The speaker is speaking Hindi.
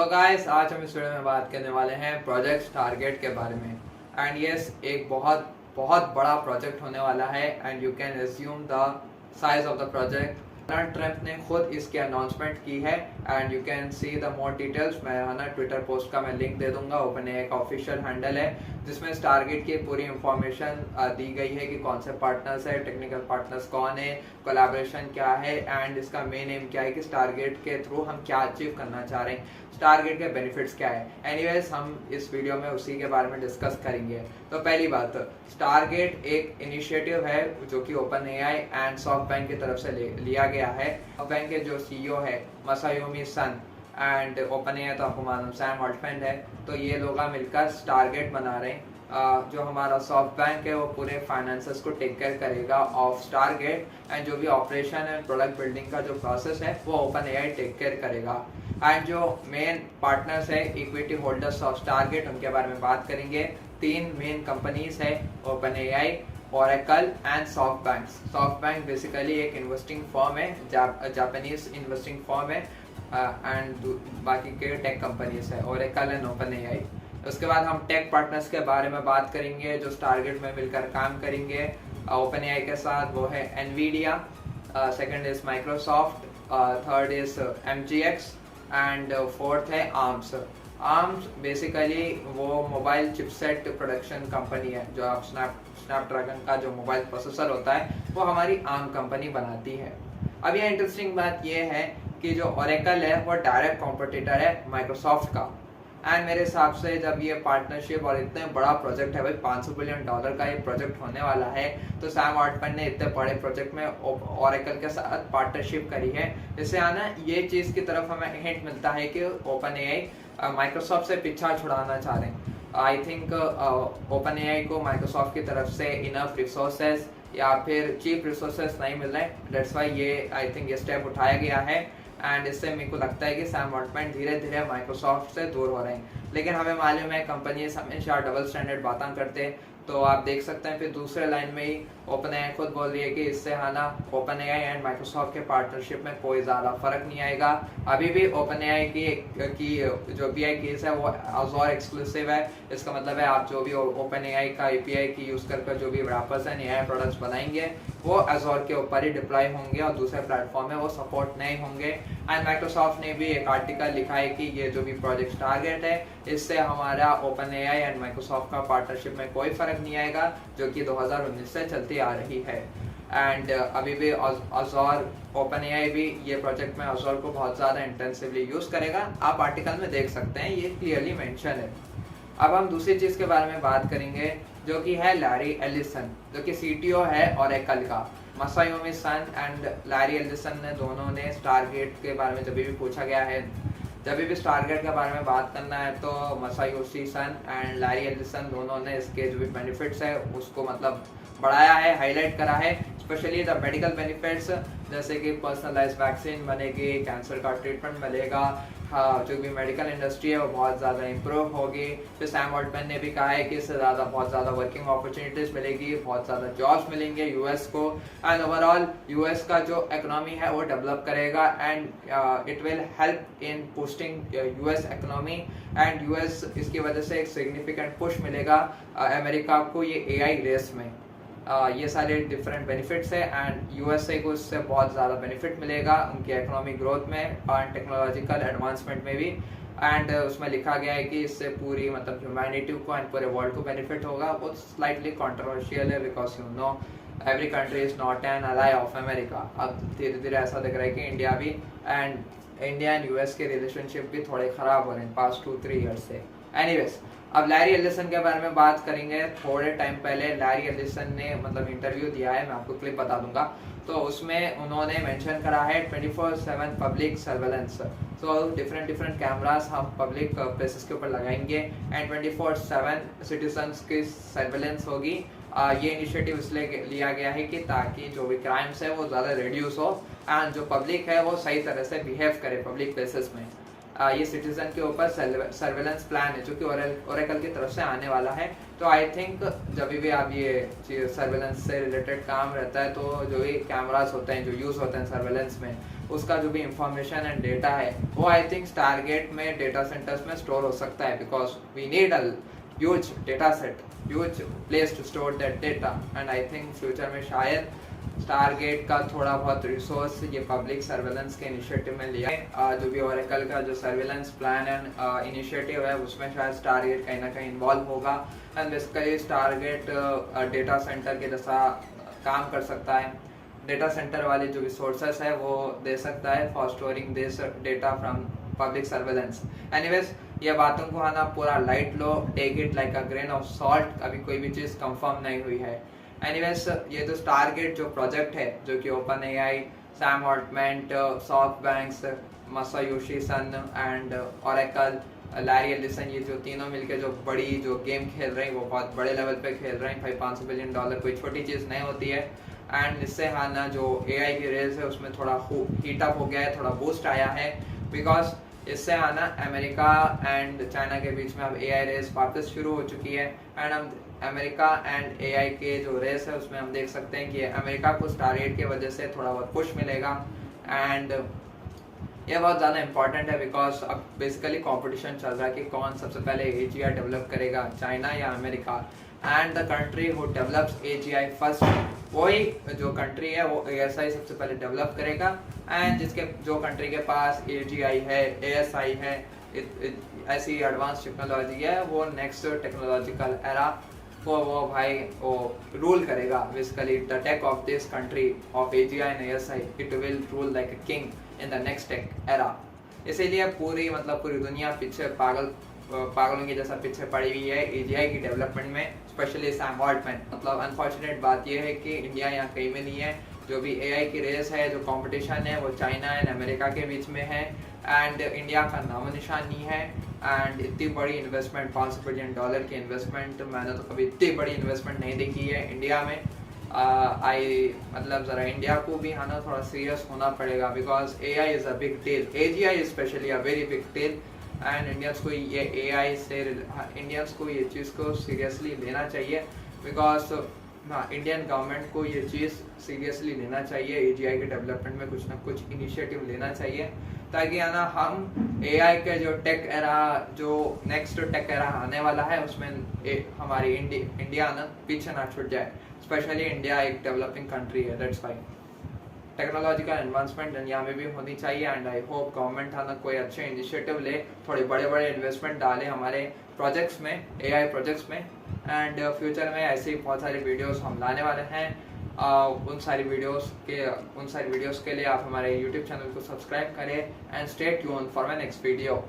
तो गाइस आज हम इस वीडियो में बात करने वाले हैं प्रोजेक्ट टारगेट के बारे में। एंड यस, एक बहुत बहुत बड़ा प्रोजेक्ट होने वाला है and you can assume the size of the project. Donald Trump ने खुद इसकी अनाउंसमेंट की है and you can see the more details. मैं है ना ट्विटर पोस्ट का मैं लिंक दे दूंगा। ओपनएआई का ऑफिशियल हैंडल है जिसमें टारगेट की पूरी इंफॉर्मेशन दी गई है कि कौन से पार्टनर्स है, टेक्निकल पार्टनर्स कौन है, कोलैबोरेशन क्या है एंड इसका मेन एम क्या है कि टारगेट के थ्रू हम क्या अचीव करना चाह रहे हैं, टारगेट के बेनिफिट्स क्या है। एनीवेज हम इस वीडियो में उसी के बारे में डिस्कस करेंगे। तो पहली बात, टारगेट एक इनिशिएटिव है जो कि ओपनएआई एंड सॉफ्टबैंक की तरफ से लिया गया है। सॉफ्टबैंक के जो सीईओ है मासायोमी सन एंड ओपनएआई तो आपको मालूम सैम अल्टमैन है। तो ये लोग मिलकर टारगेट बना रहे हैं। जो हमारा सॉफ्टबैंक है वो पूरे फाइनेंसेस को टेक केयर करेगा ऑफ टारगेट एंड जो भी ऑपरेशन एंड प्रोडक्ट बिल्डिंग का जो प्रोसेस है वो ओपनएआई टेक केयर करेगा। एंड जो मेन पार्टनर्स है इक्विटी होल्डर्स ऑफ टारगेट, उनके बारे में बात करेंगे। 3 मेन कंपनीज है, OpenAI, Oracle and SoftBank. SoftBank basically एक इन्वेस्टिंग फर्म है, जापानीज इन्वेस्टिंग फर्म है एंड बाकी के टेक कंपनीज है, ओरेकल एंड ओपनएआई। उसके बाद हम टेक पार्टनर्स के बारे में बात करेंगे जो टारगेट में मिलकर काम करेंगे ओपनएआई के साथ। वो है Nvidia, second is Microsoft, third is MgX and fourth है आर्म्स। आर्म्स बेसिकली वो मोबाइल चिपसेट प्रोडक्शन कंपनी है। जो आप स्नैपड्रैगन का जो मोबाइल प्रोसेसर होता है वो हमारी आर्म कंपनी बनाती है। अब यह इंटरेस्टिंग बात यह है कि जो ओरेकल है वो डायरेक्ट कॉम्पिटिटर है माइक्रोसॉफ्ट का। एंड मेरे हिसाब से जब ये पार्टनरशिप और इतने बड़ा प्रोजेक्ट है भाई, $500 बिलियन का ये प्रोजेक्ट होने वाला है, तो सैम अल्टमैन ने इतने बड़े प्रोजेक्ट में ओरेकल के साथ पार्टनरशिप करी है। इससे आना ये चीज़ की तरफ हमें हिंट मिलता है कि ओपनएआई माइक्रोसॉफ्ट से पीछा छुड़ाना चाह रहे हैं। आई थिंक ओपनएआई को माइक्रोसॉफ्ट की तरफ से इनफ रिसोर्सेज या फिर चीप रिसोर्सेज नहीं मिल रहे हैं। दैट्स वाई ये आई थिंक ये स्टेप उठाया गया है एंड इससे मेरे को लगता है कि सैम अल्टमैन धीरे धीरे माइक्रोसॉफ्ट से दूर हो रहे हैं। लेकिन हमें मालूम है कंपनीज हमेशा डबल स्टैंडर्ड बातें करते हैं। तो आप देख सकते हैं फिर दूसरे लाइन में ही ओपनएआई खुद बोल रही है कि इससे आना ओपनएआई एंड माइक्रोसॉफ्ट के पार्टनरशिप में कोई ज़्यादा फर्क नहीं आएगा। अभी भी ओपनएआई की जो एपीआई कीज है वो अज़ोर एक्सक्लूसिव है। इसका मतलब है आप जो भी ओपनएआई का एपीआई की यूज़ कर जो भी रैपर्स हैं नए प्रोडक्ट्स बनाएंगे वो अज़ोर के ऊपर ही डिप्लॉय होंगे और दूसरे प्लेटफॉर्म में वो सपोर्ट नहीं होंगे। एंड माइक्रोसॉफ्ट ने भी एक आर्टिकल लिखा है कि ये जो भी प्रोजेक्ट टारगेट है इससे हमारा ओपनएआई एंड माइक्रोसॉफ्ट का पार्टनरशिप में कोई फर्क नहीं आएगा, जो कि 2019 से चलती आ रही है। एंड अभी भी अज़ोर ओपनएआई भी ये प्रोजेक्ट में अज़ोर को बहुत ज़्यादा इंटेंसिवली यूज़ करेगा। आप आर्टिकल में देख सकते हैं, ये क्लियरली मेंशन है। अब हम दूसरी चीज़ के बारे में बात करेंगे जो कि है लैरी एलिसन, जो कि सीटीओ है ओरेकल का। मासायोमी सन एंड लैरी एलिसन ने दोनों ने टारगेट के बारे में जब भी पूछा गया है, जब भी टारगेट के बारे में बात करना है तो Masayoshi Son and Larry Ellison दोनों ने इसके जो भी बेनिफिट्स है उसको मतलब बढ़ाया है, हाईलाइट करा है। स्पेशली द मेडिकल बेनिफिट्स जैसे कि पर्सनलाइज वैक्सीन बनेगी, कैंसर का ट्रीटमेंट मिलेगा, हाँ जो भी मेडिकल इंडस्ट्री है वो बहुत ज़्यादा इम्प्रूव होगी। फिर सैम अल्टमैन ने भी कहा है कि इससे ज़्यादा बहुत ज़्यादा वर्किंग अपॉर्चुनिटीज़ मिलेगी, बहुत ज़्यादा जॉब्स मिलेंगे यूएस को एंड ओवरऑल यूएस का जो इकोनॉमी है वो डेवलप करेगा and it will help in boosting US economy and US इसकी वजह से एक सिग्निफिकेंट पुश मिलेगा अमेरिका को ये एआई रेस में। ये सारे डिफरेंट बेनिफिट्स है एंड यूएसए को इससे बहुत ज़्यादा बेनिफिट मिलेगा उनकी इकोनॉमिक ग्रोथ में और टेक्नोलॉजिकल एडवांसमेंट में भी। एंड उसमें लिखा गया है कि इससे पूरी मतलब ह्यूमैनिटी को एंड पूरे वर्ल्ड को बेनिफिट होगा। वो स्लाइटली कॉन्ट्रोवर्शियल है because you know every country is not an ally of America. अब धीरे धीरे ऐसा दिख रहा है कि इंडिया भी एंड यूएस के रिलेशनशिप भी थोड़े ख़राब हो रहे हैं पास्ट 2-3 ईयर्स से। एनीवेज अब लैरी एलिसन के बारे में बात करेंगे। थोड़े टाइम पहले लैरी एलिसन ने मतलब इंटरव्यू दिया है, मैं आपको क्लिप बता दूंगा। तो उसमें उन्होंने मेंशन करा है 24/7 पब्लिक सर्वेलेंस। तो डिफरेंट कैमरास हम पब्लिक प्लेसेस के ऊपर लगाएंगे एंड 24/7 सिटीजन्स की सर्वेलेंस होगी। ये इनिशिएटिव इसलिए लिया गया है कि ताकि जो भी क्राइम्स है वो ज़्यादा रिड्यूस हो एंड जो पब्लिक है वो सही तरह से बिहेव करे पब्लिक प्लेसेस में। ये सिटीजन के ऊपर सर्वेलेंस प्लान है जो कि ओरेकल की तरफ से आने वाला है। तो आई थिंक जब भी आप ये सर्वेलेंस से रिलेटेड काम रहता है तो जो भी कैमरास होते हैं जो यूज़ होते हैं सर्वेलेंस में उसका जो भी इंफॉर्मेशन एंड डेटा है वो आई थिंक स्टारगेट में डेटा सेंटर्स में स्टोर हो सकता है, because we need a huge data set, huge place to store that data. And I think future में शायद स्टारगेट का थोड़ा बहुत रिसोर्स ये पब्लिक सर्वेलेंस के इनिशिएटिव में लिया है। जो भी ओरेकल का जो सर्वेलेंस प्लान एंड इनिशिएटिव है उसमें शायद स्टारगेट कहीं ना कहीं इन्वॉल्व होगा। And basically Stargate data centre के जैसा काम कर सकता है, डेटा सेंटर वाले जो भी सोर्सेस है वो दे सकता है for storing this data from public surveillance. Anyways ये बातों को है ना पूरा लाइट लो, take it like a grain of salt, अभी कोई भी चीज़ कंफर्म नहीं हुई है। एनीवेज ये जो स्टारगेट जो प्रोजेक्ट है जो कि open AI, Sam Altman, SoftBank's, Masayoshi Son and Oracle, Larry Ellison, ये जो तीनों मिलके जो बड़ी जो गेम खेल रहे हैं वो बहुत बड़े लेवल पे खेल रहे हैं। भाई $500 बिलियन कोई छोटी चीज़ नहीं होती है। एंड इससे हाँ ना जो एआई की रेस है उसमें थोड़ा हीटअप हो गया है, थोड़ा बूस्ट आया है, बिकॉज इससे आना अमेरिका एंड चाइना के बीच में अब एआई रेस वापस शुरू हो चुकी है। एंड हम अमेरिका एंड एआई के जो रेस है उसमें हम देख सकते हैं कि अमेरिका को स्टारगेट की वजह से थोड़ा बहुत पुश मिलेगा। एंड ये बहुत ज़्यादा इंपॉर्टेंट है बिकॉज अब बेसिकली कंपटीशन चल रहा है कि कौन सबसे पहले एजीआई डेवलप करेगा, चाइना या America. And the country who develops AGI first, वही जो कंट्री है वो एएसआई सबसे पहले डेवलप करेगा। एंड जिसके जो कंट्री के पास एजीआई है, एएसआई है, ऐसी एडवांस टेक्नोलॉजी है, वो नेक्स्ट टेक्नोलॉजिकल एरा वो भाई वो रूल करेगा। Basically the tech of this country of AGI and ASI, it will rule like a king in the next tech era. इसीलिए पूरी दुनिया पीछे पागलों की जैसा पीछे पड़ी हुई है एजीआई की डेवलपमेंट में, स्पेशली सैम ऑल्टमैन। अनफॉर्चुनेट बात यह है कि इंडिया यहाँ कहीं में नहीं है। जो भी एआई की रेस है, जो कंपटीशन है, वो चाइना एंड अमेरिका के बीच में है। एंड इंडिया का नामो निशान नहीं है। एंड इतनी बड़ी इन्वेस्टमेंट, $500 बिलियन की इन्वेस्टमेंट, मैंने तो कभी इतनी बड़ी इन्वेस्टमेंट नहीं देखी है इंडिया में। ज़रा इंडिया को भी है ना थोड़ा सीरियस होना पड़ेगा, because AI is a big deal, AGI specially a very big deal. And Indians को ये एआई से इंडियंस को ये चीज़ को सीरियसली लेना चाहिए, बिकॉज इंडियन गवर्नमेंट को ये चीज़ सीरियसली लेना चाहिए। एजीआई के डेवलपमेंट में कुछ ना कुछ इनिशिएटिव लेना चाहिए, ताकि है ना हम एआई के जो टेक एरा, जो नेक्स्ट टेक एरा आने वाला है उसमें हमारी इंडिया ना पीछे ना छूट जाए। स्पेशली इंडिया एक डेवलपिंग कंट्री है, that's why technological advancement India में भी होनी चाहिए। एंड आई होप गवर्नमेंट है ना कोई अच्छे इनिशिएटिव ले, थोड़े बड़े बड़े इन्वेस्टमेंट डाले हमारे प्रोजेक्ट्स में, एआई प्रोजेक्ट्स में। एंड फ्यूचर में ऐसे ही बहुत सारी वीडियोस हम लाने वाले हैं। उन सारी वीडियोस के लिए आप हमारे यूट्यूब चैनल को सब्सक्राइब करें and stay tuned for my next video.